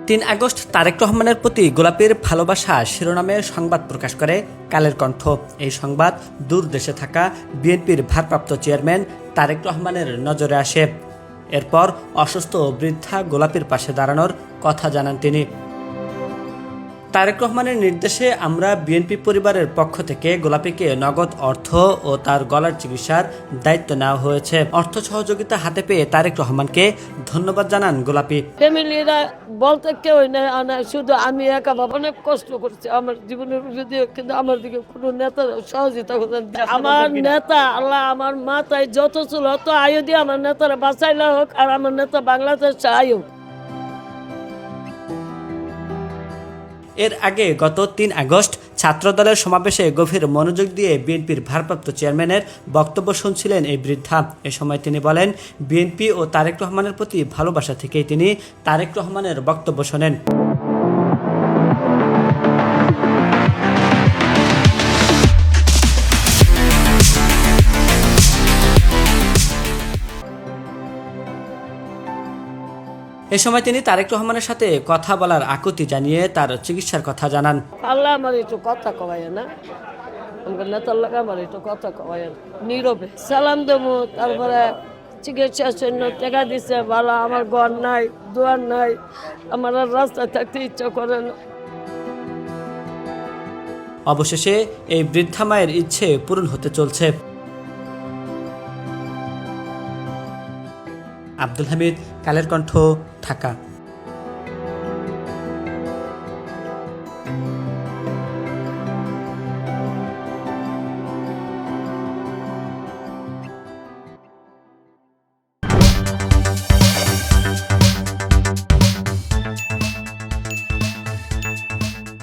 ৩ August Tarique রহমানের প্রতি গোলাপীর ভালোবাসা শিরোনামে সংবাদ প্রকাশ করে কালের কণ্ঠ। এই সংবাদ দূর দেশে থাকা বিএনপির ভারপ্রাপ্ত চেয়ারম্যান তারেক রহমানের নজরে আসে। এরপর অসুস্থ বৃদ্ধা গোলাপীর পাশে দাঁড়ানোর কথা জানান তিনি। তারেক রহমানের নির্দেশে আমরা বিএনপি পরিবারের পক্ষ থেকে গোলাপীকে নগদ অর্থ ও তার গলার চিকিৎসার দায়িত্ব নেওয়া হয়েছে। অর্থ সহযোগিতা হাতে পেয়ে তারেক রহমানকে ধন্যবাদ জানান গোলাপী। ফ্যামিলিরা বলতে কেউ নেই, শুধু আমি একা অনেক কষ্ট করছি আমার জীবনের যদিও, কিন্তু আমার দিকে কোনো নেতা সহযোগিতা করতেন। আমার নেতা আল্লাহ আমার মাথায় যত ছিল অত আয়ু দিয়ে আমার নেতারা বাঁচাইলে হোক, আর আমার নেতা বাংলাদেশ আয়ু। এর আগে গত ৩ আগস্ট ছাত্রদলের সমাবেশে গভীর মনোযোগ দিয়ে বিএনপির ভারপ্রাপ্ত চেয়ারম্যানের বক্তব্য শুনছিলেন এই বৃদ্ধা। এ সময় তিনি বলেন, বিএনপি ও তারেক রহমানের প্রতি ভালোবাসা থেকেই তিনি তারেক রহমানের বক্তব্য শোনেন। এ সময় তিনি তারেক রহমানের সাথে কথা বলার আকুতি জানিয়ে তার চিকিৎসার কথা জানান। আল্লাহ আমার একটু কথা কবাই না, আমার নেতার লাগে আমার একটু কথা কবাই নীরবে সালাম দেবো, তারপরে চিকিৎসার জন্য টাকা দিচ্ছে ভালো। আমার ঘর নাই, দুয়ার নাই, আমার আর রাস্তায় থাকতে ইচ্ছা করে না। অবশেষে এই বৃদ্ধা মায়ের ইচ্ছে পূরণ হতে চলছে। আব্দুল হামিদ, কালের কণ্ঠ, ঢাকা।